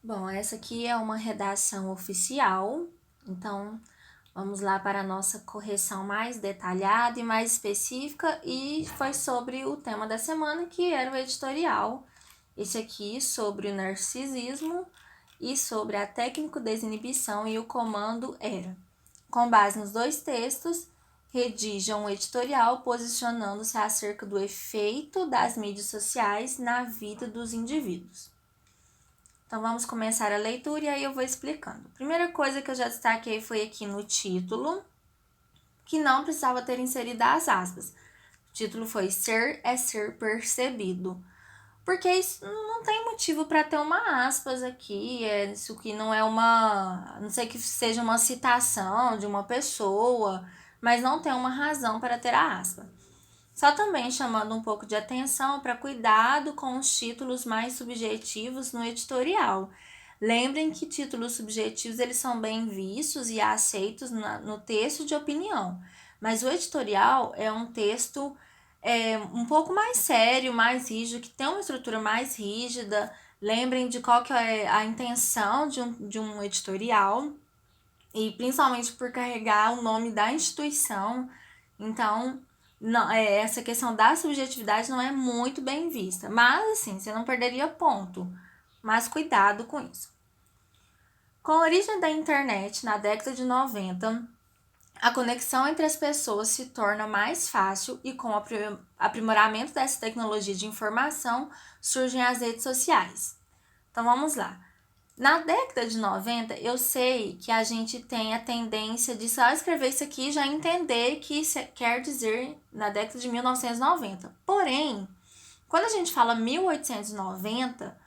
Bom, essa aqui é uma redação oficial, então vamos lá para a nossa correção mais detalhada e mais específica, e foi sobre o tema da semana, que era o editorial. Esse aqui sobre o narcisismo e sobre a técnico-desinibição e o comando era. Com base nos dois textos, redijam um editorial posicionando-se acerca do efeito das mídias sociais na vida dos indivíduos. Então vamos começar a leitura e aí eu vou explicando. A primeira coisa que eu já destaquei foi aqui no título, que não precisava ter inserido as aspas. O título foi Ser é Ser Percebido. Porque isso não tem motivo para ter uma aspas aqui, isso que não é a não sei que seja uma citação de uma pessoa, mas não tem uma razão para ter a aspa. Só também chamando um pouco de atenção para cuidado com os títulos mais subjetivos no editorial. Lembrem que títulos subjetivos eles são bem vistos e aceitos no texto de opinião, mas o editorial é um texto um pouco mais sério, mais rígido, que tem uma estrutura mais rígida. Lembrem de qual que é a intenção de um editorial, e principalmente por carregar o nome da instituição. Então, não, essa questão da subjetividade não é muito bem vista. Mas, assim, você não perderia ponto. Mas cuidado com isso. Com a origem da internet na década de 90, a conexão entre as pessoas se torna mais fácil e com o aprimoramento dessa tecnologia de informação surgem as redes sociais. Então vamos lá. Na década de 90, eu sei que a gente tem a tendência de só escrever isso aqui e já entender que isso quer dizer na década de 1990. Porém, quando a gente fala 1890,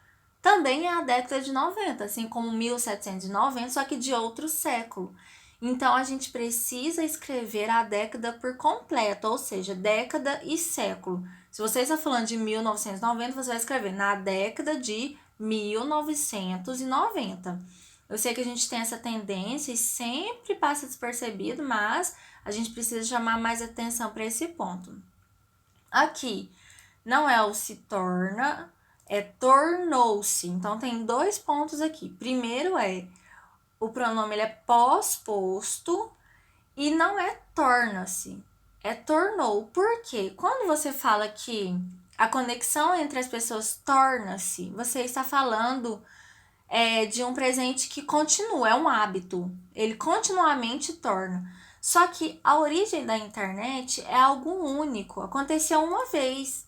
também é a década de 90, assim como 1790, só que de outro século. Então a gente precisa escrever a década por completo, ou seja, década e século. Se você está falando de 1990, você vai escrever na década de 1990. Eu sei que a gente tem essa tendência e sempre passa despercebido, mas a gente precisa chamar mais atenção para esse ponto. Aqui não é o se torna, é tornou-se. Então tem dois pontos aqui. Primeiro o pronome ele é pós-posto e não é torna-se, é tornou. Por quê? Quando você fala que a conexão entre as pessoas torna-se, você está falando de um presente que continua, é um hábito. Ele continuamente torna. Só que a origem da internet é algo único. Aconteceu uma vez.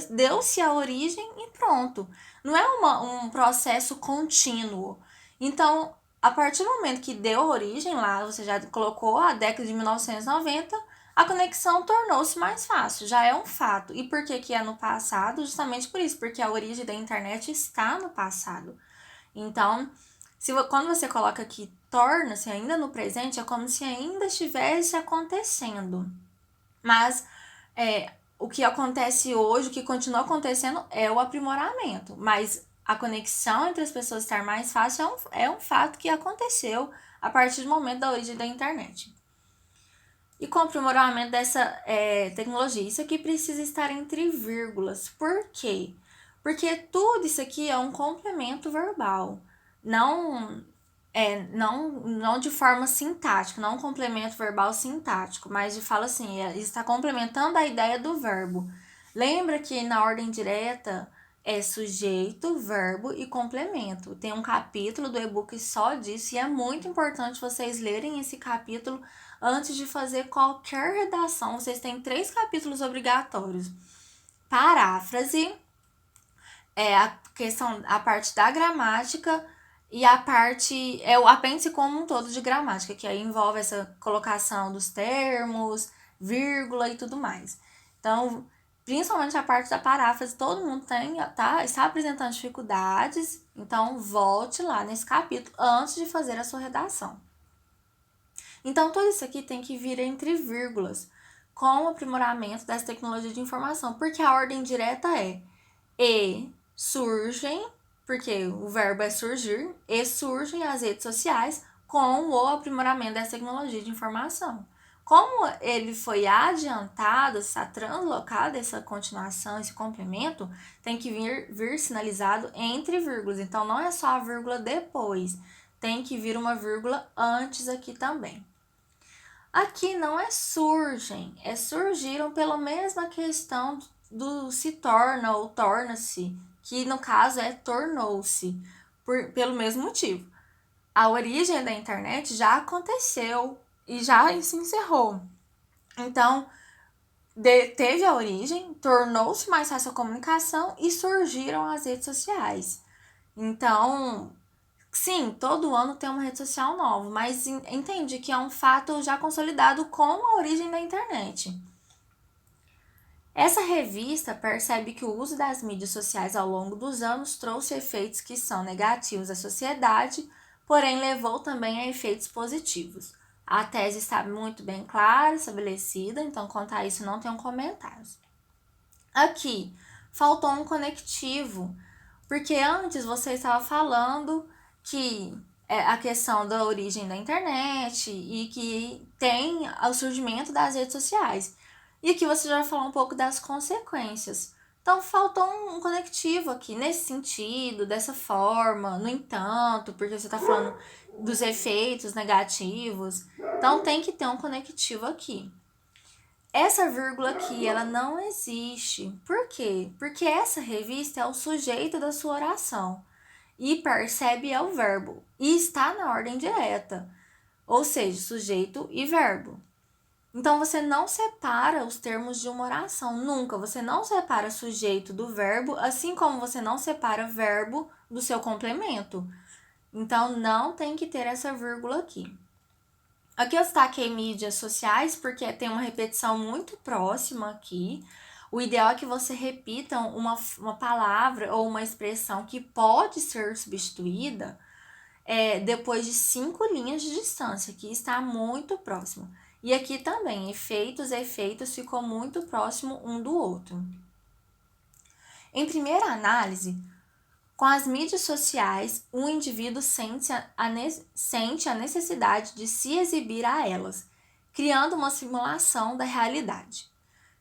Deu-se a origem e pronto. Não é um processo contínuo. Então, a partir do momento que deu origem lá, você já colocou a década de 1990, a conexão tornou-se mais fácil, já é um fato. E por que que é no passado? Justamente por isso, porque a origem da internet está no passado. Então, quando você coloca aqui torna-se ainda no presente, é como se ainda estivesse acontecendo. Mas o que acontece hoje, o que continua acontecendo é o aprimoramento. Mas a conexão entre as pessoas estar mais fácil é um fato que aconteceu a partir do momento da origem da internet. E com o aprimoramento dessa tecnologia, isso aqui precisa estar entre vírgulas. Por quê? Porque tudo isso aqui é um complemento verbal. Não de forma sintática, não um complemento verbal sintático, mas de fala assim, está complementando a ideia do verbo. Lembra que na ordem direta é sujeito, verbo e complemento. Tem um capítulo do e-book só disso e é muito importante vocês lerem esse capítulo antes de fazer qualquer redação. Vocês têm 3 capítulos obrigatórios. Paráfrase, a parte da gramática e a parte o apêndice como um todo de gramática, que aí envolve essa colocação dos termos, vírgula e tudo mais. Então, principalmente a parte da paráfrase, todo mundo está apresentando dificuldades, então volte lá nesse capítulo antes de fazer a sua redação. Então, tudo isso aqui tem que vir entre vírgulas, com o aprimoramento dessa tecnologia de informação, porque a ordem direta surgem, porque o verbo é surgir, e surgem as redes sociais com o aprimoramento dessa tecnologia de informação. Como ele foi adiantado, está translocado, essa continuação, esse complemento, tem que vir sinalizado entre vírgulas. Então, não é só a vírgula depois, tem que vir uma vírgula antes aqui também. Aqui não é surgem, é surgiram pela mesma questão do se torna ou torna-se, que no caso é tornou-se, pelo mesmo motivo. A origem da internet já aconteceu e já se encerrou. Então, teve a origem, tornou-se mais fácil a comunicação e surgiram as redes sociais. Então, sim, todo ano tem uma rede social nova, mas entende que é um fato já consolidado com a origem da internet. Essa revista percebe que o uso das mídias sociais ao longo dos anos trouxe efeitos que são negativos à sociedade, porém levou também a efeitos positivos. A tese está muito bem clara, estabelecida, então quanto a isso não tenho comentários. Aqui, faltou um conectivo, porque antes você estava falando que é a questão da origem da internet e que tem o surgimento das redes sociais. E aqui você já falou um pouco das consequências. Então, faltou um conectivo aqui, nesse sentido, dessa forma, no entanto, porque você está falando dos efeitos negativos. Então, tem que ter um conectivo aqui. Essa vírgula aqui, ela não existe. Por quê? Porque essa revista é o sujeito da sua oração. E percebe é o verbo. E está na ordem direta. Ou seja, sujeito e verbo. Então, você não separa os termos de uma oração, nunca. Você não separa sujeito do verbo, assim como você não separa verbo do seu complemento. Então, não tem que ter essa vírgula aqui. Aqui eu destaquei mídias sociais, porque tem uma repetição muito próxima aqui. O ideal é que você repita uma palavra ou uma expressão que pode ser substituída depois de 5 linhas de distância, que está muito próximo. E aqui também, efeitos ficou muito próximo um do outro. Em primeira análise, com as mídias sociais, o indivíduo sente a necessidade de se exibir a elas, criando uma simulação da realidade.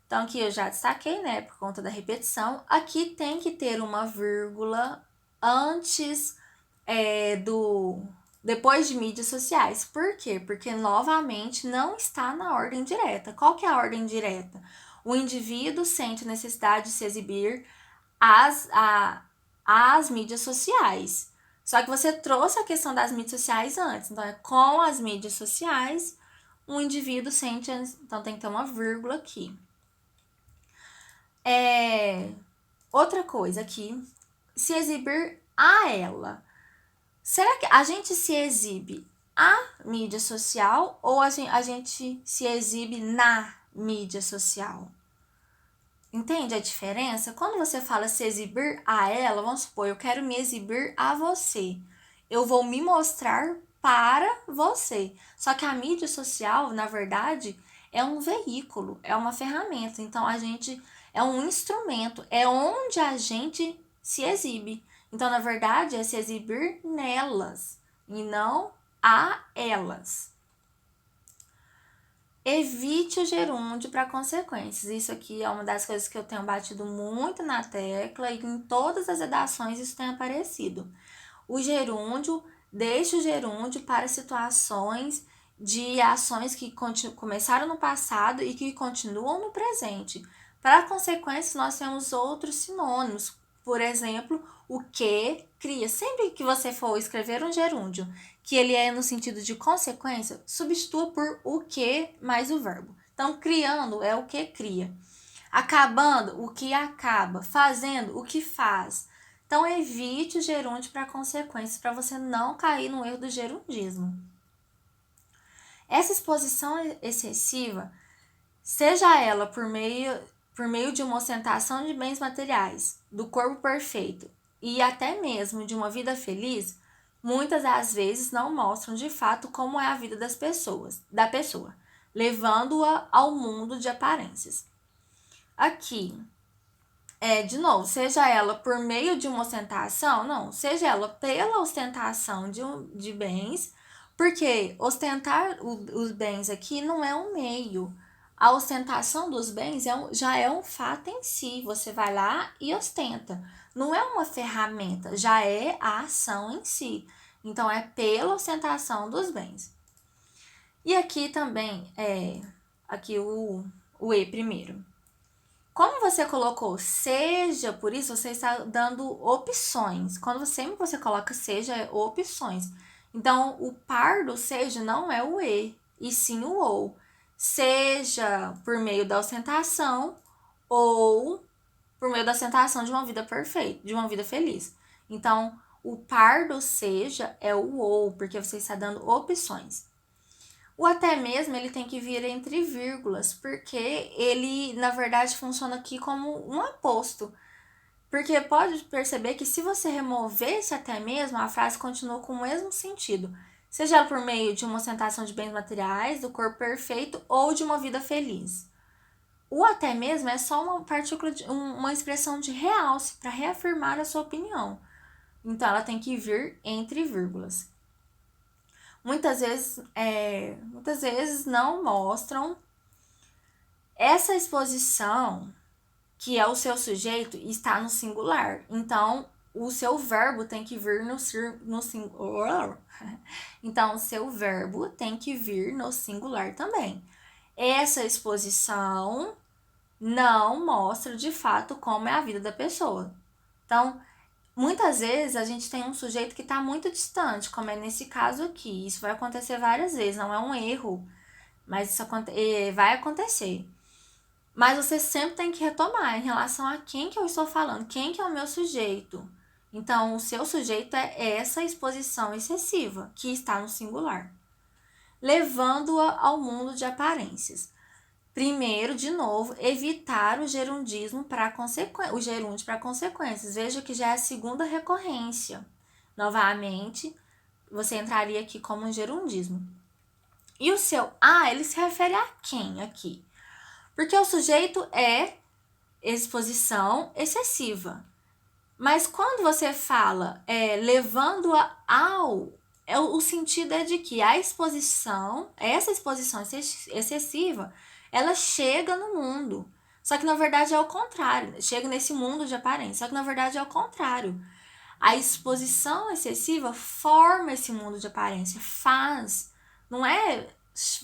Então, aqui eu já destaquei, por conta da repetição, aqui tem que ter uma vírgula antes depois de mídias sociais. Por quê? Porque, novamente, não está na ordem direta. Qual que é a ordem direta? O indivíduo sente necessidade de se exibir às mídias sociais. Só que você trouxe a questão das mídias sociais antes. Então, é com as mídias sociais, o indivíduo sente... Então, tem que ter uma vírgula aqui. Outra coisa aqui, se exibir a ela. Será que a gente se exibe à mídia social ou a gente se exibe na mídia social? Entende a diferença? Quando você fala se exibir a ela, vamos supor, eu quero me exibir a você. Eu vou me mostrar para você. Só que a mídia social, na verdade, é um veículo, é uma ferramenta. Então, a gente é um instrumento, é onde a gente se exibe. Então, na verdade, é se exibir nelas e não a elas. Evite o gerúndio para consequências. Isso aqui é uma das coisas que eu tenho batido muito na tecla e em todas as redações isso tem aparecido. O gerúndio, deixe o gerúndio para situações de ações que começaram no passado e que continuam no presente. Para consequências, nós temos outros sinônimos. Por exemplo, o que cria. Sempre que você for escrever um gerúndio, que ele é no sentido de consequência, substitua por o que mais o verbo. Então, criando é o que cria. Acabando, o que acaba. Fazendo, o que faz. Então, evite o gerúndio para consequências, para você não cair no erro do gerundismo. Essa exposição excessiva, seja ela por meio de uma ostentação de bens materiais, do corpo perfeito e até mesmo de uma vida feliz, muitas das vezes não mostram de fato como é a vida da pessoa, levando-a ao mundo de aparências. Aqui, de novo, seja ela por meio de uma ostentação, não, seja ela pela ostentação de bens, Porque ostentar os bens aqui não é um meio. A ostentação dos bens já é um fato em si. Você vai lá e ostenta. Não é uma ferramenta, já é a ação em si. Então, é pela ostentação dos bens. E aqui também, aqui o E primeiro. Como você colocou seja, por isso você está dando opções. Quando sempre você coloca seja, é opções. Então, o par do seja não é o e sim o ou. Seja por meio da ostentação ou por meio da ostentação de uma vida perfeita, de uma vida feliz. Então, o par do seja é o ou, porque você está dando opções. O até mesmo ele tem que vir entre vírgulas, porque ele, na verdade, funciona aqui como um aposto. Porque pode perceber que se você remover esse até mesmo, a frase continua com o mesmo sentido. Seja por meio de uma ostentação de bens materiais, do corpo perfeito ou de uma vida feliz. O até mesmo é só uma partícula, uma expressão de realce para reafirmar a sua opinião. Então, ela tem que vir entre vírgulas. Muitas vezes não mostram essa exposição, que é o seu sujeito, está no singular. Então, o seu verbo tem que vir no singular. Então, o seu verbo tem que vir no singular também. Essa exposição não mostra de fato como é a vida da pessoa. Então, muitas vezes a gente tem um sujeito que está muito distante, como é nesse caso aqui. Isso vai acontecer várias vezes, não é um erro, mas isso vai acontecer. Mas você sempre tem que retomar em relação a quem que eu estou falando, quem que é o meu sujeito. Então, o seu sujeito é essa exposição excessiva, que está no singular, levando-a ao mundo de aparências. Primeiro, de novo, evitar o gerundismo para o gerúndio para consequências. Veja que já é a segunda recorrência. Novamente, você entraria aqui como um gerundismo. E o seu ele se refere a quem aqui? Porque o sujeito é exposição excessiva. Mas quando você fala levando-a ao, o sentido é de que essa exposição excessiva, ela chega no mundo. Só que na verdade é o contrário. Chega nesse mundo de aparência. Só que na verdade é o contrário. A exposição excessiva forma esse mundo de aparência. Não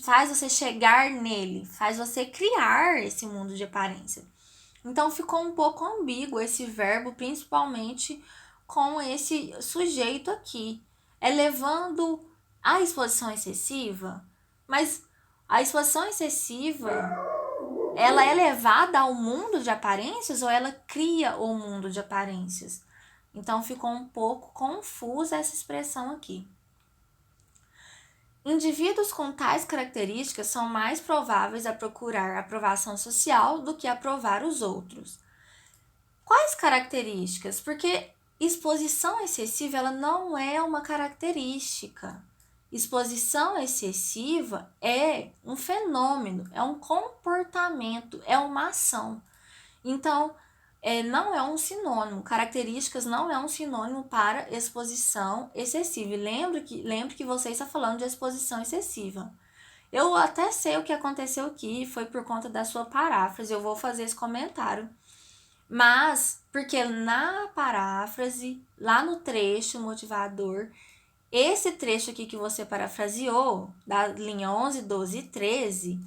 faz você chegar nele, faz você criar esse mundo de aparência. Então ficou um pouco ambíguo esse verbo, principalmente com esse sujeito aqui. É levando a exposição excessiva, mas a exposição excessiva, ela é levada ao mundo de aparências ou ela cria o mundo de aparências? Então ficou um pouco confusa essa expressão aqui. Indivíduos com tais características são mais prováveis a procurar aprovação social do que aprovar os outros. Quais características? Porque exposição excessiva ela não é uma característica. Exposição excessiva é um fenômeno, é um comportamento, é uma ação. Então, não é um sinônimo. Características não é um sinônimo para exposição excessiva. E lembre que você está falando de exposição excessiva. Eu até sei o que aconteceu aqui, foi por conta da sua paráfrase, eu vou fazer esse comentário. Mas, porque na paráfrase, lá no trecho motivador, esse trecho aqui que você parafraseou, da linha 11, 12 e 13,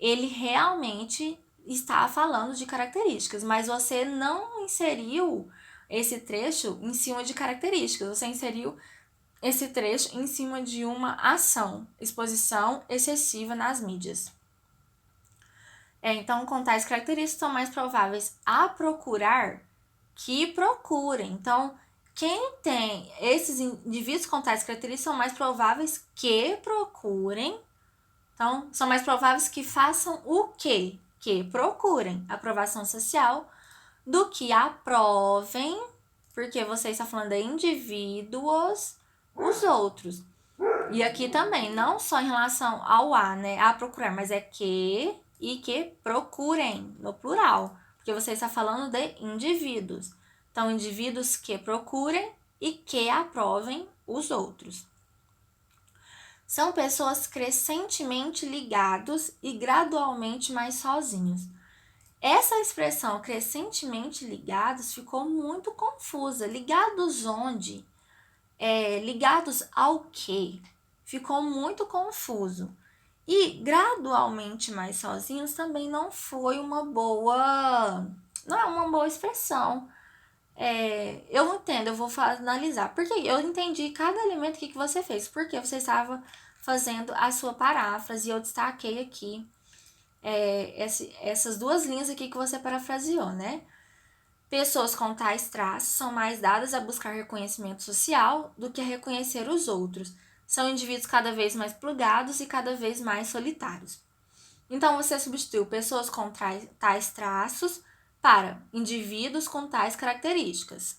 ele realmente está falando de características, mas você não inseriu esse trecho em cima de características, você inseriu esse trecho em cima de uma ação, exposição excessiva nas mídias. Então, com tais características são mais prováveis a procurar que procurem. Então, quem tem esses indivíduos com tais características são mais prováveis que procurem. Então, são mais prováveis que façam o quê? Que procurem aprovação social do que aprovem, porque você está falando de indivíduos, os outros. E aqui também, não só em relação ao né, a procurar, mas é que e que procurem, no plural, porque você está falando de indivíduos. Então, indivíduos que procurem e que aprovem os outros. São pessoas crescentemente ligados e gradualmente mais sozinhos. Essa expressão crescentemente ligados ficou muito confusa. Ligados onde? Ligados ao quê? Ficou muito confuso. E gradualmente mais sozinhos também não foi uma boa. Não é uma boa expressão. Eu entendo, eu vou analisar. Porque eu entendi cada elemento que você fez. Porque você estava fazendo a sua paráfrase e eu destaquei aqui essas duas linhas aqui que você parafraseou, né? Pessoas com tais traços são mais dadas a buscar reconhecimento social do que a reconhecer os outros. São indivíduos cada vez mais plugados e cada vez mais solitários. Então, você substituiu pessoas com tais traços para indivíduos com tais características.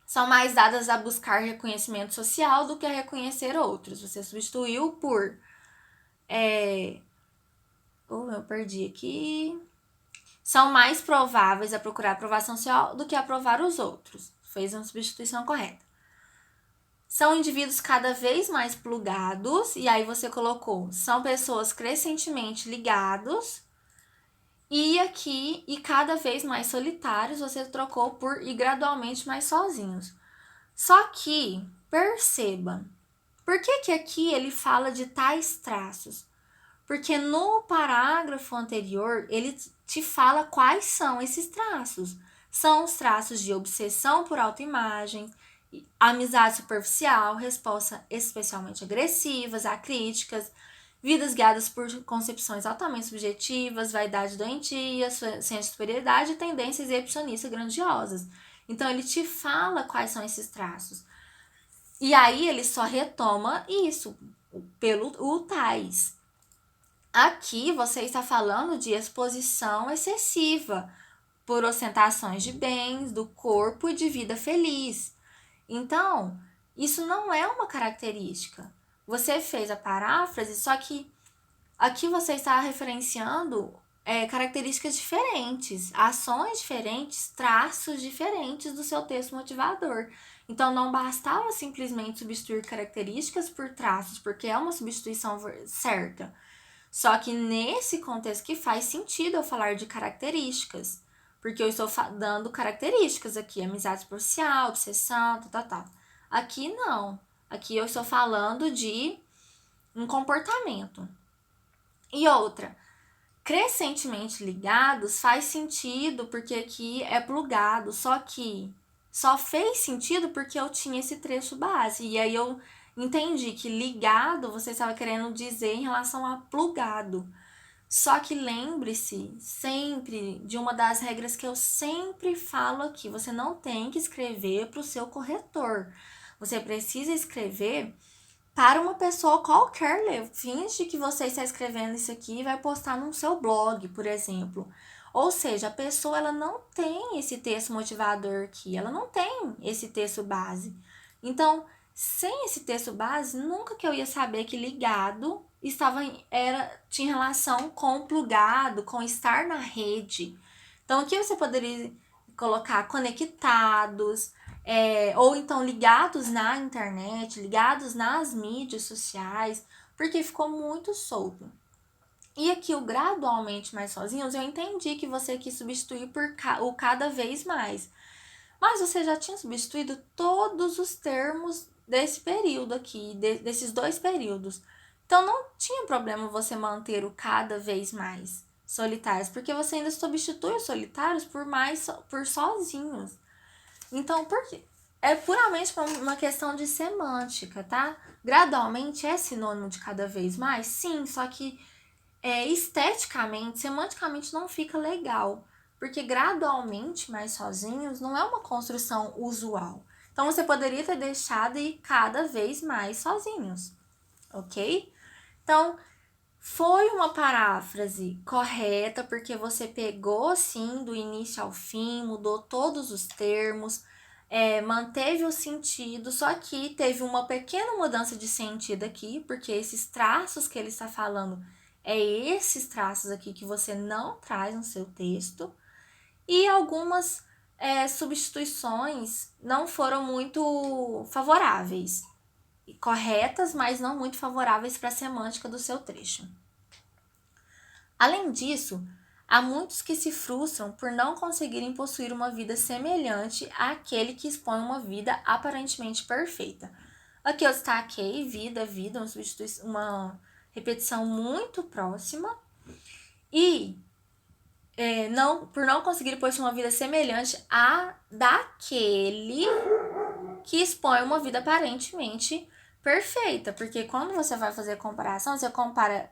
São mais dadas a buscar reconhecimento social do que a reconhecer outros. Você substituiu por. Eu perdi aqui. São mais prováveis a procurar aprovação social do que aprovar os outros. Fez uma substituição correta. São indivíduos cada vez mais plugados, e aí você colocou, são pessoas crescentemente ligados, e aqui, e cada vez mais solitários, você trocou por e gradualmente mais sozinhos. Só que, perceba, por que aqui ele fala de tais traços? Porque no parágrafo anterior, ele te fala quais são esses traços. São os traços de obsessão por autoimagem, amizade superficial, resposta especialmente agressivas a críticas, vidas guiadas por concepções altamente subjetivas, vaidade doentia, senso de superioridade e tendências exibicionistas grandiosas. Então, ele te fala quais são esses traços. E aí, ele só retoma isso, pelo o tais. Aqui, você está falando de exposição excessiva por ostentações de bens, do corpo e de vida feliz. Então, isso não é uma característica. Você fez a paráfrase, só que aqui você está referenciando características diferentes, ações diferentes, traços diferentes do seu texto motivador. Então, não bastava simplesmente substituir características por traços, porque é uma substituição certa. Só que nesse contexto que faz sentido eu falar de características, porque eu estou dando características aqui, amizade superficial, obsessão, tal. Aqui não. Aqui eu estou falando de um comportamento. E outra, crescentemente ligados faz sentido porque aqui é plugado, só que só fez sentido porque eu tinha esse trecho base. E aí eu entendi que ligado você estava querendo dizer em relação a plugado. Só que lembre-se sempre de uma das regras que eu sempre falo aqui: você não tem que escrever para o seu corretor. Você precisa escrever para uma pessoa qualquer ler. Finge que você está escrevendo isso aqui e vai postar no seu blog, por exemplo. Ou seja, a pessoa ela não tem esse texto motivador aqui, ela não tem esse texto base. Então, sem esse texto base, nunca que eu ia saber que ligado tinha relação com plugado, com estar na rede. Então, aqui você poderia colocar conectados, ou então ligados na internet, ligados nas mídias sociais, porque ficou muito solto. E aqui o gradualmente mais sozinhos, eu entendi que você quis substituir por o cada vez mais. Mas você já tinha substituído todos os termos desse período aqui, desses dois períodos. Então não tinha problema você manter o cada vez mais solitários, porque você ainda substitui os solitários por sozinhos. Então, por quê? É puramente uma questão de semântica, tá? Gradualmente é sinônimo de cada vez mais? Sim, só que esteticamente, semanticamente não fica legal. Porque gradualmente mais sozinhos não é uma construção usual. Então, você poderia ter deixado e cada vez mais sozinhos, ok? Então, foi uma paráfrase correta, porque você pegou, sim, do início ao fim, mudou todos os termos, manteve o sentido, só que teve uma pequena mudança de sentido aqui, porque esses traços que ele está falando esses traços aqui que você não traz no seu texto, e algumas substituições não foram muito favoráveis. corretas, mas não muito favoráveis para a semântica do seu trecho. Além disso, há muitos que se frustram por não conseguirem possuir uma vida semelhante àquele que expõe uma vida aparentemente perfeita. Aqui eu destaquei vida, uma repetição muito próxima. E por não conseguir possuir uma vida semelhante à daquele que expõe uma vida aparentemente perfeita. Porque quando você vai fazer a comparação, você compara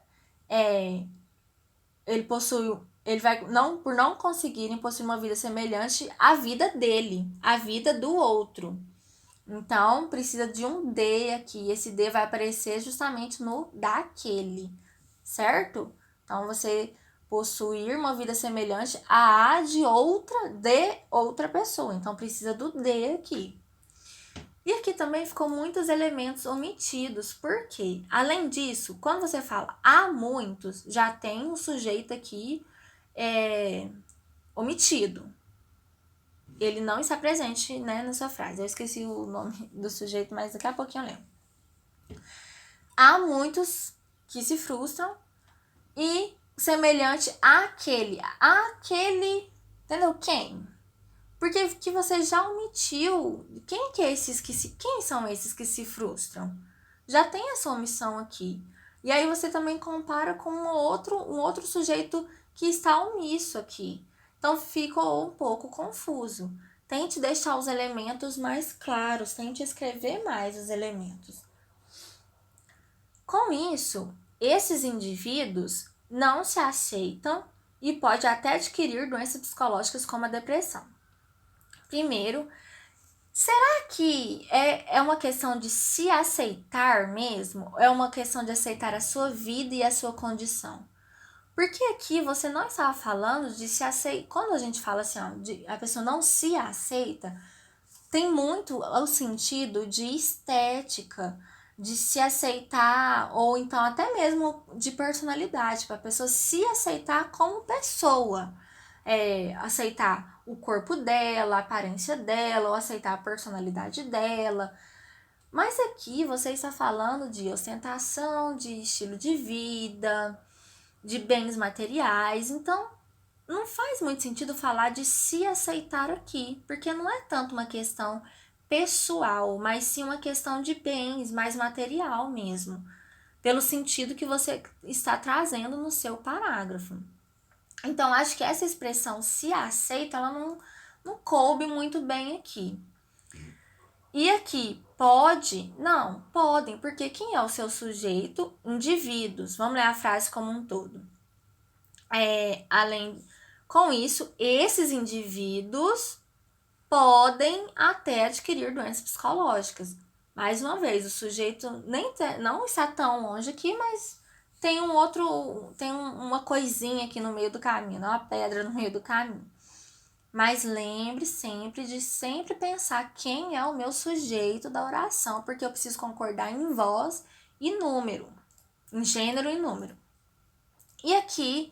por não conseguirem possuir uma vida semelhante à vida dele, à vida do outro. Então, precisa de um D aqui. Esse D vai aparecer justamente no daquele, certo? Então, você possuir uma vida semelhante à de outra pessoa. Então, precisa do D aqui. E aqui também ficou muitos elementos omitidos. Por quê? Além disso, quando você fala há muitos, já tem um sujeito aqui omitido. Ele não está presente, né, na sua frase. Eu esqueci o nome do sujeito, mas daqui a pouquinho eu lembro. Há muitos que se frustram e semelhante àquele. Aquele, entendeu? Quem? Porque que você já omitiu. Quem são esses que se frustram? Já tem essa omissão aqui. E aí você também compara com um outro sujeito que está omisso aqui. Então ficou um pouco confuso. Tente deixar os elementos mais claros, tente escrever mais os elementos. Com isso, esses indivíduos não se aceitam e pode até adquirir doenças psicológicas como a depressão. Primeiro, será que é uma questão de se aceitar mesmo? É uma questão de aceitar a sua vida e a sua condição? Porque aqui você não estava falando de se aceitar. Quando a gente fala assim, a pessoa não se aceita, tem muito o sentido de estética, de se aceitar, ou então até mesmo de personalidade, para a pessoa se aceitar como pessoa. Aceitar o corpo dela, a aparência dela, ou aceitar a personalidade dela. Mas aqui você está falando de ostentação, de estilo de vida, de bens materiais, então não faz muito sentido falar de se aceitar aqui, porque não é tanto uma questão pessoal, mas sim uma questão de bens, mais material mesmo, pelo sentido que você está trazendo no seu parágrafo. Então, acho que essa expressão se aceita, ela não coube muito bem aqui. E aqui, pode? Não, podem, porque quem é o seu sujeito? Indivíduos. Vamos ler a frase como um todo. Com isso, esses indivíduos podem até adquirir doenças psicológicas. Mais uma vez, o sujeito não está tão longe aqui, mas tem uma coisinha aqui no meio do caminho, uma pedra no meio do caminho. Mas lembre sempre de sempre pensar quem é o meu sujeito da oração, porque eu preciso concordar em voz e número, em gênero e número. E aqui,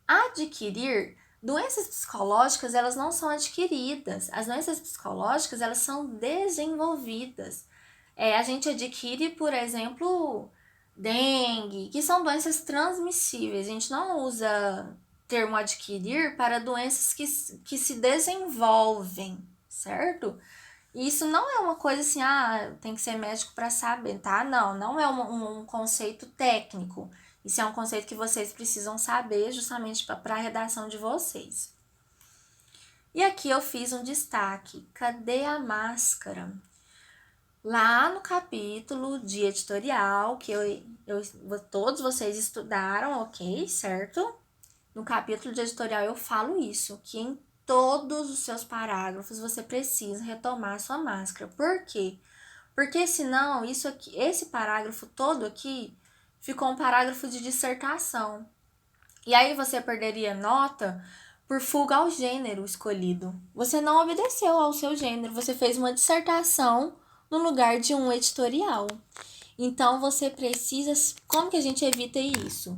adquirir, doenças psicológicas, elas não são adquiridas. As doenças psicológicas, elas são desenvolvidas. A gente adquire, por exemplo, dengue, que são doenças transmissíveis. A gente não usa termo adquirir para doenças que se desenvolvem, certo? Isso não é uma coisa assim, tem que ser médico para saber, tá? Não é um conceito técnico. Isso é um conceito que vocês precisam saber justamente para a redação de vocês. E aqui eu fiz um destaque. Cadê a máscara? Lá no capítulo de editorial, que todos vocês estudaram, ok? Certo? No capítulo de editorial eu falo isso, que em todos os seus parágrafos você precisa retomar a sua máscara. Por quê? Porque senão esse parágrafo todo aqui ficou um parágrafo de dissertação. E aí você perderia nota por fuga ao gênero escolhido. Você não obedeceu ao seu gênero, você fez uma dissertação no lugar de um editorial. Então você precisa. Como que a gente evita isso?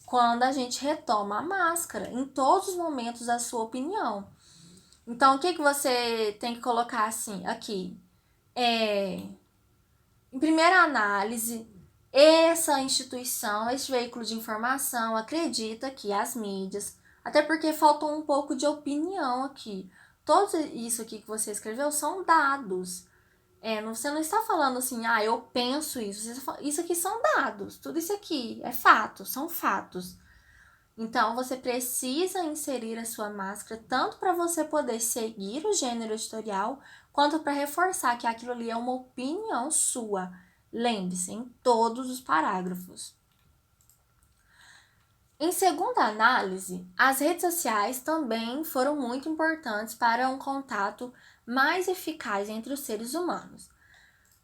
Quando a gente retoma a máscara, em todos os momentos da sua opinião. Então, o que você tem que colocar assim aqui? Em primeira análise, essa instituição, este veículo de informação acredita que as mídias, até porque faltou um pouco de opinião aqui. Tudo isso aqui que você escreveu são dados. Você não está falando assim, eu penso isso. Isso aqui são dados. Tudo isso aqui é fato, são fatos. Então, você precisa inserir a sua máscara tanto para você poder seguir o gênero editorial, quanto para reforçar que aquilo ali é uma opinião sua. Lembre-se, em todos os parágrafos. Em segunda análise, as redes sociais também foram muito importantes para um contato mais eficaz entre os seres humanos.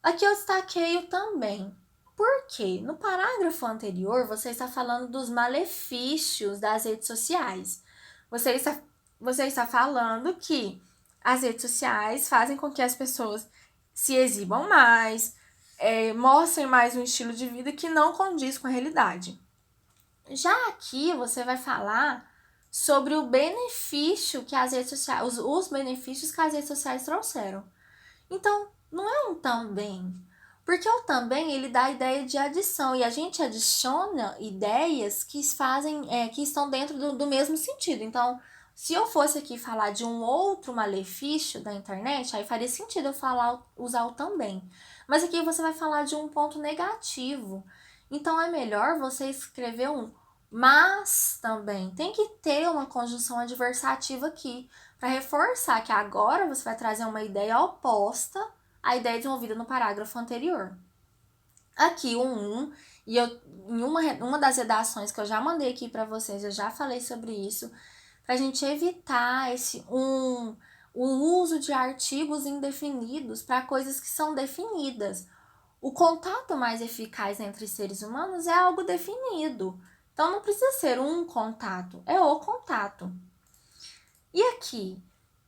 Aqui eu destaquei o também. Por quê? No parágrafo anterior, você está falando dos malefícios das redes sociais. Você está falando que as redes sociais fazem com que as pessoas se exibam mais, mostrem mais um estilo de vida que não condiz com a realidade. Já aqui você vai falar sobre o benefício que as redes sociais, os benefícios que as redes sociais trouxeram. Então, não é um também, porque o também ele dá a ideia de adição e a gente adiciona ideias que que estão dentro do mesmo sentido. Então, se eu fosse aqui falar de um outro malefício da internet, aí faria sentido eu usar o também. Mas aqui você vai falar de um ponto negativo. Então, é melhor você escrever um mas também. Tem que ter uma conjunção adversativa aqui, para reforçar que agora você vai trazer uma ideia oposta à ideia desenvolvida no parágrafo anterior. Aqui e em uma das redações que eu já mandei aqui para vocês, eu já falei sobre isso, para a gente evitar o uso de artigos indefinidos para coisas que são definidas. O contato mais eficaz entre seres humanos é algo definido. Então, não precisa ser um contato, é o contato. E aqui,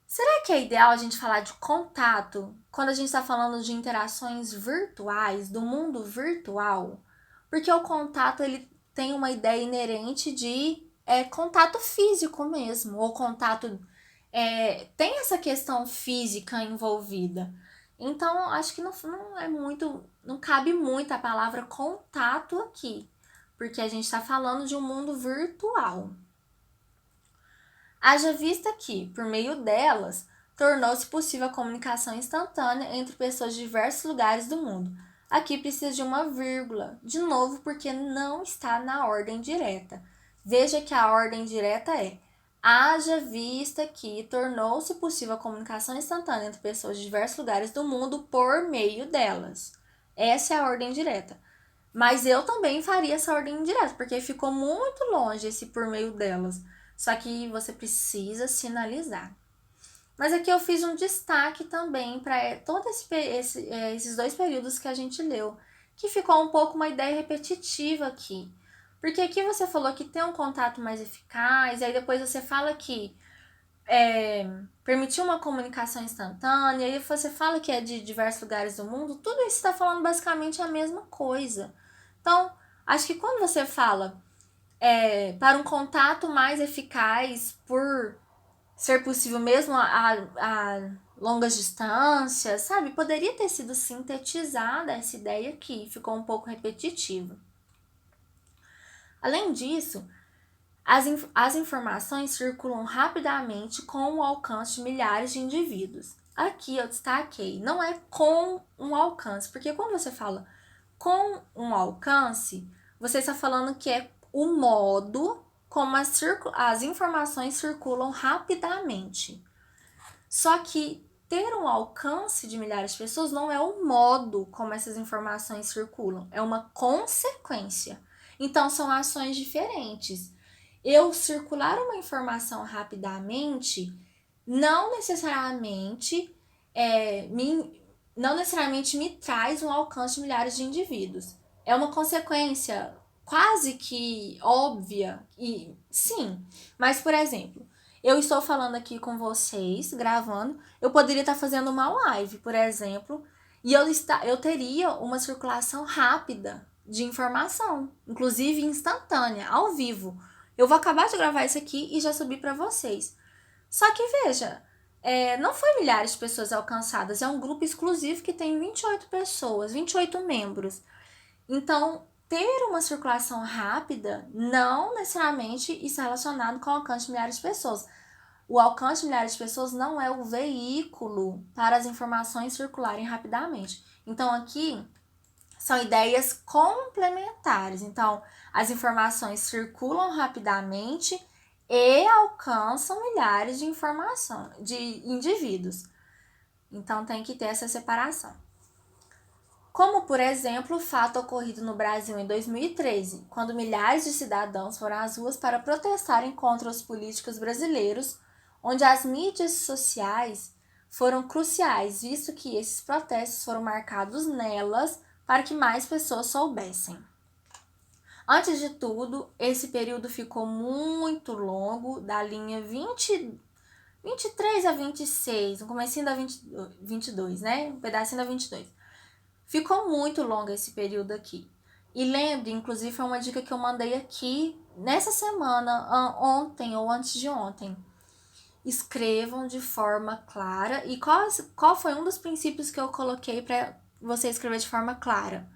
será que é ideal a gente falar de contato quando a gente está falando de interações virtuais, do mundo virtual? Porque o contato ele tem uma ideia inerente de contato físico mesmo, ou contato tem essa questão física envolvida. Então, acho que não cabe muito a palavra contato aqui, porque a gente está falando de um mundo virtual. Haja vista que, por meio delas, tornou-se possível a comunicação instantânea entre pessoas de diversos lugares do mundo. Aqui precisa de uma vírgula, de novo porque não está na ordem direta. Veja que a ordem direta é: haja vista que tornou-se possível a comunicação instantânea entre pessoas de diversos lugares do mundo por meio delas. Essa é a ordem direta. Mas eu também faria essa ordem indireta, porque ficou muito longe esse por meio delas. Só que você precisa sinalizar. Mas aqui eu fiz um destaque também para todos esses dois períodos que a gente leu, que ficou um pouco uma ideia repetitiva aqui. Porque aqui você falou que tem um contato mais eficaz, e aí depois você fala que permitir uma comunicação instantânea, e aí você fala que é de diversos lugares do mundo, tudo isso está falando basicamente a mesma coisa. Então, acho que quando você fala para um contato mais eficaz, por ser possível mesmo a longas distâncias, sabe? Poderia ter sido sintetizada essa ideia aqui, ficou um pouco repetitiva. Além disso, as informações circulam rapidamente com o alcance de milhares de indivíduos. Aqui eu destaquei, não é com um alcance, porque quando você fala com um alcance, você está falando que é o modo como as informações circulam rapidamente. Só que ter um alcance de milhares de pessoas não é o modo como essas informações circulam, é uma consequência. Então, são ações diferentes. Eu circular uma informação rapidamente não necessariamente me traz um alcance de milhares de indivíduos. É uma consequência quase que óbvia, e sim, mas por exemplo, eu estou falando aqui com vocês, gravando, eu poderia estar fazendo uma live, por exemplo, e eu teria uma circulação rápida de informação, inclusive instantânea, ao vivo. Eu vou acabar de gravar isso aqui e já subir para vocês. Só que veja, não foi milhares de pessoas alcançadas, é um grupo exclusivo que tem 28 pessoas, 28 membros. Então, ter uma circulação rápida não necessariamente está relacionado com o alcance de milhares de pessoas. O alcance de milhares de pessoas não é o veículo para as informações circularem rapidamente. Então, aqui são ideias complementares. Então, as informações circulam rapidamente e alcançam milhares de informações, de indivíduos. Então, tem que ter essa separação. Como, por exemplo, o fato ocorrido no Brasil em 2013, quando milhares de cidadãos foram às ruas para protestarem contra os políticos brasileiros, onde as mídias sociais foram cruciais, visto que esses protestos foram marcados nelas para que mais pessoas soubessem. Antes de tudo, esse período ficou muito longo, da linha 23 a 26, no comecinho da 22, né? Um pedacinho da 22. Ficou muito longo esse período aqui. E lembre, inclusive foi uma dica que eu mandei aqui nessa semana, ontem ou antes de ontem. Escrevam de forma clara. E qual foi um dos princípios que eu coloquei para você escrever de forma clara?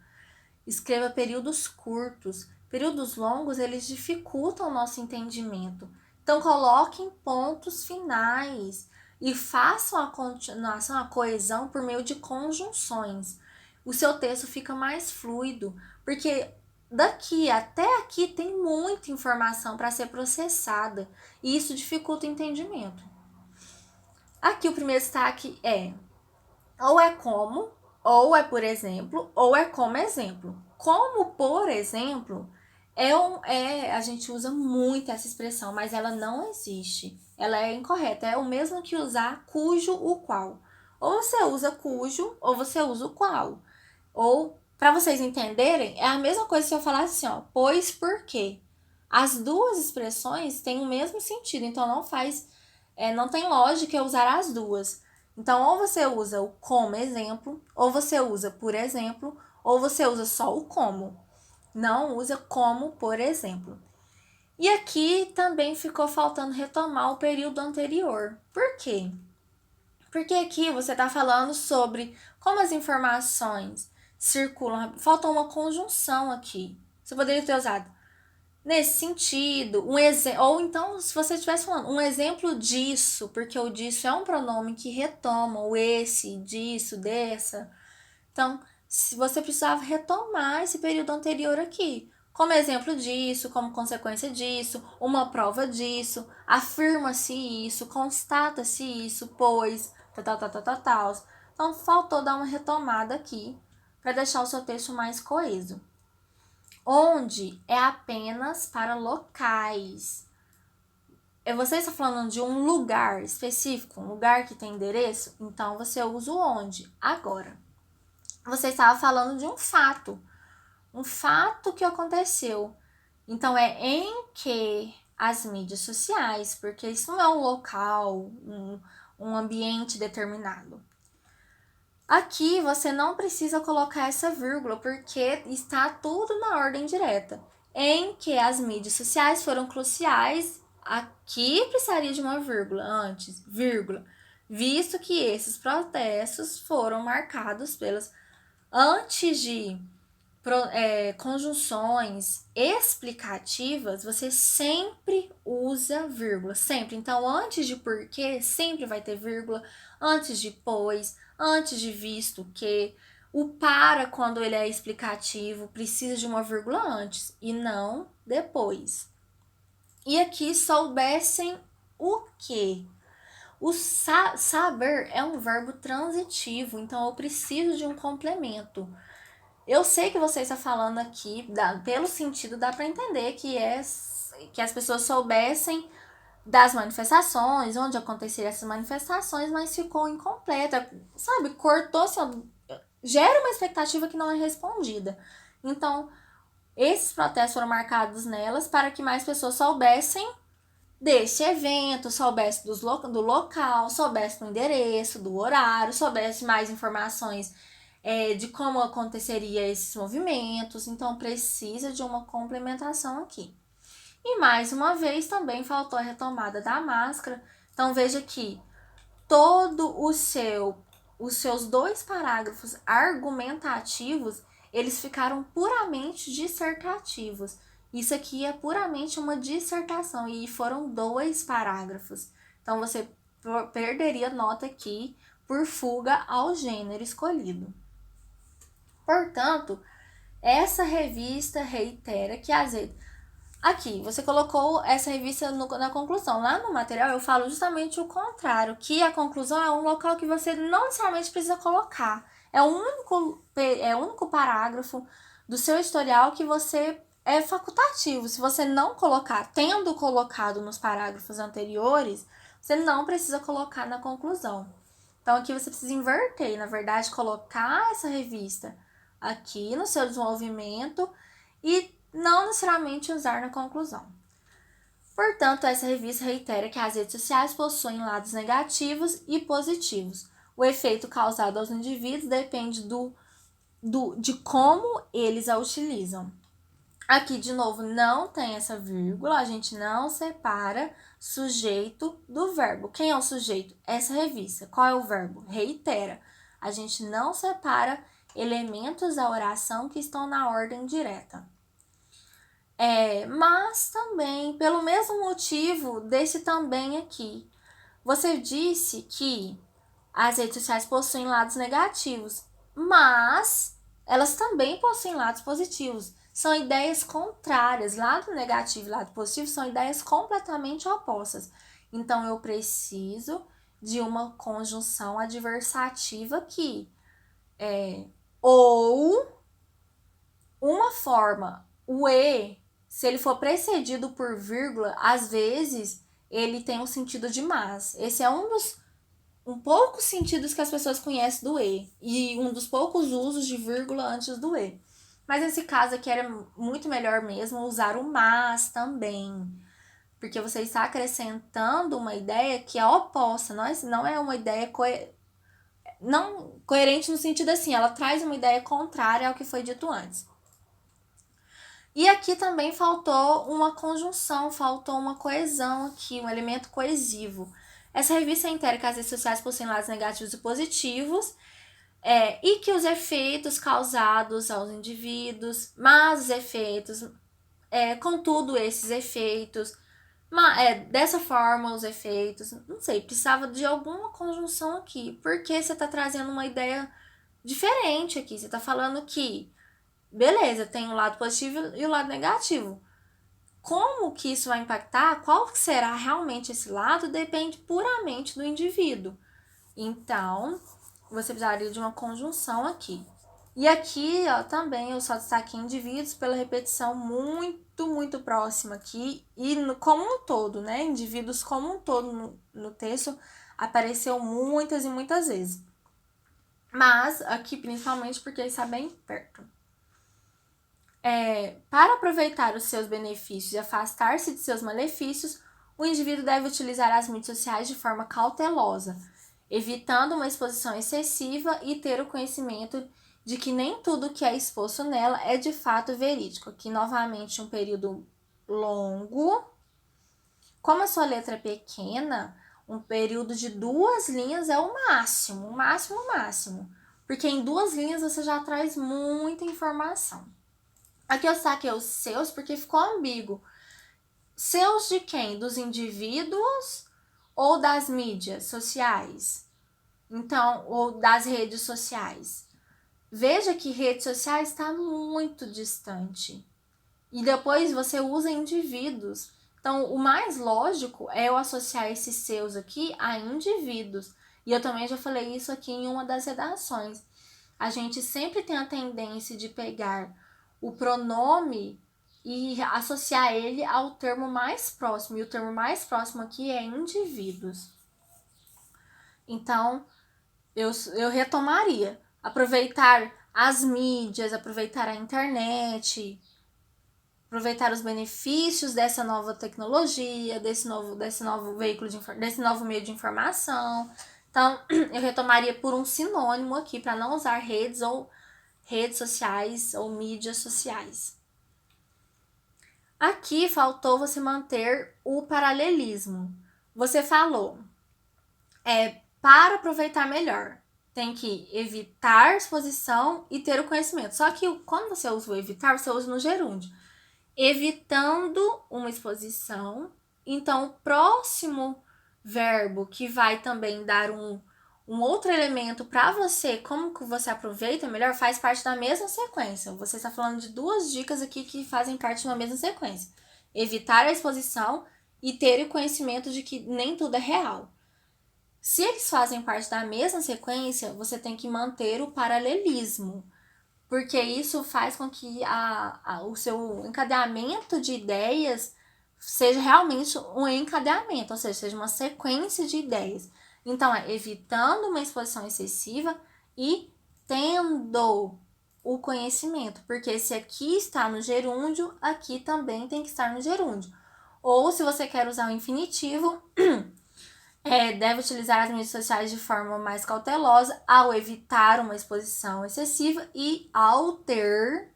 Escreva períodos curtos. Períodos longos, eles dificultam o nosso entendimento. Então, coloquem pontos finais e façam a continuação, a coesão por meio de conjunções. O seu texto fica mais fluido, porque daqui até aqui tem muita informação para ser processada e isso dificulta o entendimento. Aqui o primeiro destaque é ou é como, ou é por exemplo, ou é como exemplo. Como, por exemplo, a gente usa muito essa expressão, mas ela não existe. Ela é incorreta. É o mesmo que usar cujo, o qual. Ou você usa cujo, ou você usa o qual. Ou, para vocês entenderem, é a mesma coisa se eu falar assim, ó, pois porque. As duas expressões têm o mesmo sentido, então não tem lógica eu usar as duas. Então, ou você usa o como exemplo, ou você usa por exemplo, ou você usa só o como. Não usa como, por exemplo. E aqui também ficou faltando retomar o período anterior. Por quê? Porque aqui você está falando sobre como as informações circulam. Faltou uma conjunção aqui. Você poderia ter usado nesse sentido, ou então, se você estivesse falando um exemplo disso, porque o disso é um pronome que retoma o esse, disso, dessa. Então, se você precisava retomar esse período anterior aqui, como exemplo disso, como consequência disso, uma prova disso, afirma-se isso, constata-se isso, pois, tal. Então, faltou dar uma retomada aqui para deixar o seu texto mais coeso. Onde é apenas para locais. Você está falando de um lugar específico, um lugar que tem endereço? Então, você usa o onde. Agora, você estava falando de um fato que aconteceu. Então, é em que as mídias sociais, porque isso não é um local, um ambiente determinado. Aqui você não precisa colocar essa vírgula, porque está tudo na ordem direta. Em que as mídias sociais foram cruciais, aqui precisaria de uma vírgula antes, visto que esses protestos foram marcados pelas antes de conjunções explicativas, você sempre usa vírgula, sempre. Então, antes de porque, sempre vai ter vírgula, antes de pois, antes de visto que. O para, quando ele é explicativo, precisa de uma vírgula antes e não depois. E aqui soubessem o que. O saber é um verbo transitivo, então eu preciso de um complemento. Eu sei que você está falando aqui, pelo sentido, dá para entender que as pessoas soubessem das manifestações, onde aconteceriam essas manifestações, mas ficou incompleta, sabe? Cortou-se, gera uma expectativa que não é respondida. Então, esses protestos foram marcados nelas para que mais pessoas soubessem desse evento, soubessem do local, soubessem do endereço, do horário, soubessem mais informações de como aconteceria esses movimentos. Então, precisa de uma complementação aqui. E mais uma vez também faltou a retomada da máscara. Então, veja que os seus 2 parágrafos argumentativos, eles ficaram puramente dissertativos. Isso aqui é puramente uma dissertação e foram 2 parágrafos. Então você perderia nota aqui por fuga ao gênero escolhido. Portanto, essa revista reitera que as aqui, você colocou essa revista na conclusão. Lá no material eu falo justamente o contrário, que a conclusão é um local que você não necessariamente precisa colocar. É o único parágrafo do seu historial que você é facultativo. Se você não colocar, tendo colocado nos parágrafos anteriores, você não precisa colocar na conclusão. Então aqui você precisa inverter, na verdade, colocar essa revista aqui no seu desenvolvimento e não necessariamente usar na conclusão. Portanto, essa revista reitera que as redes sociais possuem lados negativos e positivos. O efeito causado aos indivíduos depende de como eles a utilizam. Aqui, de novo, não tem essa vírgula, a gente não separa sujeito do verbo. Quem é o sujeito? Essa revista. Qual é o verbo? Reitera. A gente não separa elementos da oração que estão na ordem direta. Mas também, pelo mesmo motivo desse também aqui, você disse que as redes sociais possuem lados negativos, mas elas também possuem lados positivos. São ideias contrárias. Lado negativo e lado positivo são ideias completamente opostas. Então, eu preciso de uma conjunção adversativa aqui. Ou uma forma, o e, se ele for precedido por vírgula, às vezes ele tem um sentido de mas. Esse é um dos poucos sentidos que as pessoas conhecem do e um dos poucos usos de vírgula antes do e. Mas nesse caso aqui era muito melhor mesmo usar o mas também, porque você está acrescentando uma ideia que é oposta, não é uma ideia não coerente no sentido assim, ela traz uma ideia contrária ao que foi dito antes. E aqui também faltou uma conjunção, faltou uma coesão aqui, um elemento coesivo. Essa revista reitera que as redes sociais possuem lados negativos e positivos, e que os efeitos causados aos indivíduos, mas os efeitos, contudo, esses efeitos, dessa forma os efeitos, não sei, precisava de alguma conjunção aqui, porque você está trazendo uma ideia diferente aqui, você está falando que, beleza, tem o lado positivo e o lado negativo. Como que isso vai impactar, qual será realmente esse lado, depende puramente do indivíduo. Então, você precisaria de uma conjunção aqui. E aqui, ó, também eu só destaquei indivíduos pela repetição muito próxima aqui. E como um todo, né? Indivíduos como um todo no texto apareceu muitas e muitas vezes. Mas aqui principalmente porque está bem perto. Para aproveitar os seus benefícios e afastar-se de seus malefícios, o indivíduo deve utilizar as mídias sociais de forma cautelosa, evitando uma exposição excessiva e ter o conhecimento de que nem tudo que é exposto nela é de fato verídico. Aqui, novamente, um período longo. Como a sua letra é pequena, um período de 2 linhas é o máximo. Porque em 2 linhas você já traz muita informação. Aqui eu saquei os seus porque ficou ambíguo. Seus de quem? Dos indivíduos ou das mídias sociais? Então, ou das redes sociais? Veja que redes sociais está muito distante. E depois você usa indivíduos. Então, o mais lógico é eu associar esses seus aqui a indivíduos. E eu também já falei isso aqui em uma das redações. A gente sempre tem a tendência de pegar o pronome e associar ele ao termo mais próximo. E o termo mais próximo aqui é indivíduos. Então, eu retomaria. Aproveitar as mídias, aproveitar a internet, aproveitar os benefícios dessa nova tecnologia, desse novo veículo, desse novo meio de informação. Então, eu retomaria por um sinônimo aqui, para não usar redes sociais ou mídias sociais. Aqui faltou você manter o paralelismo. Você falou, para aproveitar melhor. Tem que evitar a exposição e ter o conhecimento. Só que quando você usa o evitar, você usa no gerúndio. Evitando uma exposição. Então, o próximo verbo que vai também dar um outro elemento para você, como que você aproveita melhor, faz parte da mesma sequência. Você está falando de duas dicas aqui que fazem parte de uma mesma sequência. Evitar a exposição e ter o conhecimento de que nem tudo é real. Se eles fazem parte da mesma sequência, você tem que manter o paralelismo, porque isso faz com que o seu encadeamento de ideias seja realmente um encadeamento, ou seja uma sequência de ideias. Então, é evitando uma exposição excessiva e tendo o conhecimento, porque se aqui está no gerúndio, aqui também tem que estar no gerúndio. Ou se você quer usar o infinitivo, deve utilizar as mídias sociais de forma mais cautelosa ao evitar uma exposição excessiva e ao ter,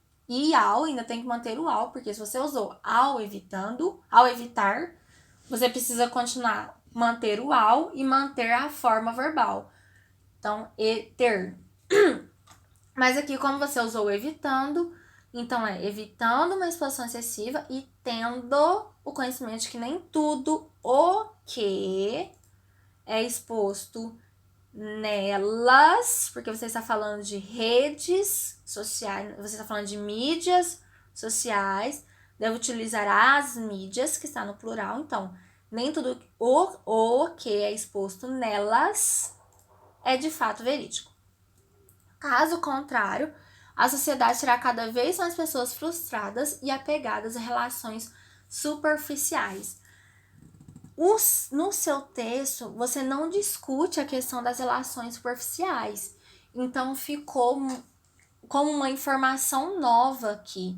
ainda tem que manter o ao, porque se você usou ao evitar, você precisa continuar, manter o ao e manter a forma verbal. Então, ter. Mas aqui, como você usou o evitando, então é evitando uma exposição excessiva e tendo o conhecimento de que nem tudo o que é exposto nelas, porque você está falando de redes sociais, você está falando de mídias sociais, deve utilizar as mídias, que está no plural, então, nem tudo o que é exposto nelas é de fato verídico. Caso contrário, a sociedade terá cada vez mais pessoas frustradas e apegadas a relações superficiais. No seu texto, você não discute a questão das relações superficiais. Então, ficou como uma informação nova aqui.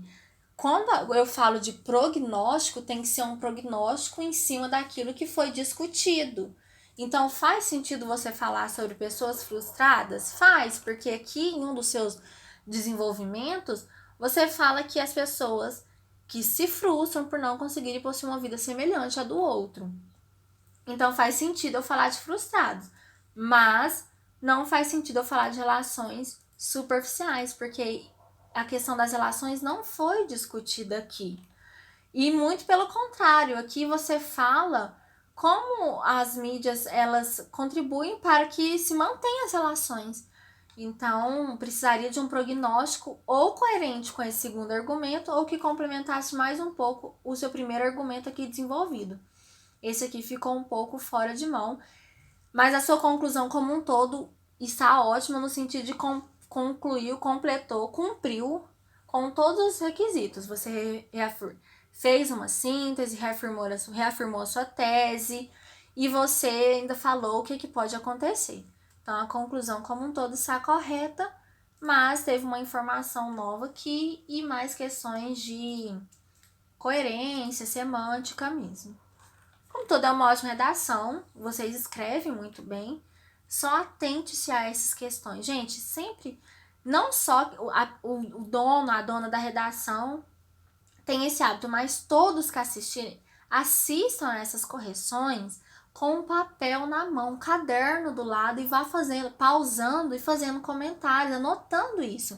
Quando eu falo de prognóstico, tem que ser um prognóstico em cima daquilo que foi discutido. Então, faz sentido você falar sobre pessoas frustradas? Faz, porque aqui em um dos seus desenvolvimentos, você fala que as pessoas que se frustram por não conseguirem possuir uma vida semelhante à do outro. Então, faz sentido eu falar de frustrados, mas não faz sentido eu falar de relações superficiais, porque a questão das relações não foi discutida aqui. E muito pelo contrário, aqui você fala como as mídias elas contribuem para que se mantenham as relações. Então, precisaria de um prognóstico ou coerente com esse segundo argumento ou que complementasse mais um pouco o seu primeiro argumento aqui desenvolvido. Esse aqui ficou um pouco fora de mão, mas a sua conclusão como um todo está ótima no sentido de concluiu, completou, cumpriu com todos os requisitos. Você fez uma síntese, reafirmou a sua tese e você ainda falou o que pode acontecer. Então, a conclusão como um todo está correta, mas teve uma informação nova aqui e mais questões de coerência, semântica mesmo. Como toda é uma ótima redação, vocês escrevem muito bem, só atente-se a essas questões. Gente, sempre, não só o dono, a dona da redação tem esse hábito, mas todos que assistirem, assistam a essas correções com um papel na mão, um caderno do lado e vá fazendo, pausando e fazendo comentários, anotando isso.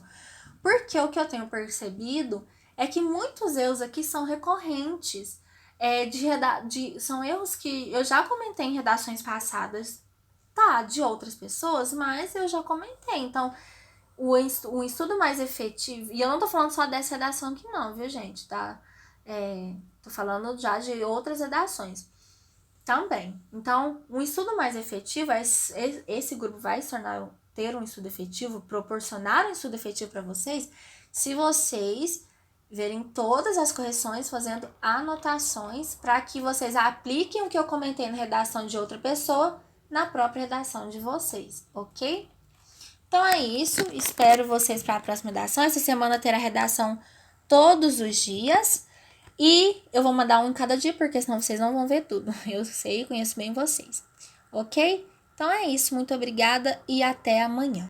Porque o que eu tenho percebido é que muitos erros aqui são recorrentes. São erros que eu já comentei em redações passadas, de outras pessoas, mas eu já comentei. Então, o estudo mais efetivo, e eu não tô falando só dessa redação aqui não, viu, gente, tá? Tô falando já de outras redações também. Então, um estudo mais efetivo, esse grupo vai ter um estudo efetivo, proporcionar um estudo efetivo para vocês, se vocês verem todas as correções, fazendo anotações para que vocês apliquem o que eu comentei na redação de outra pessoa na própria redação de vocês, ok? Então é isso, espero vocês para a próxima redação. Essa semana terá redação todos os dias e eu vou mandar um em cada dia, porque senão vocês não vão ver tudo. Eu sei, conheço bem vocês, ok? Então é isso, muito obrigada e até amanhã.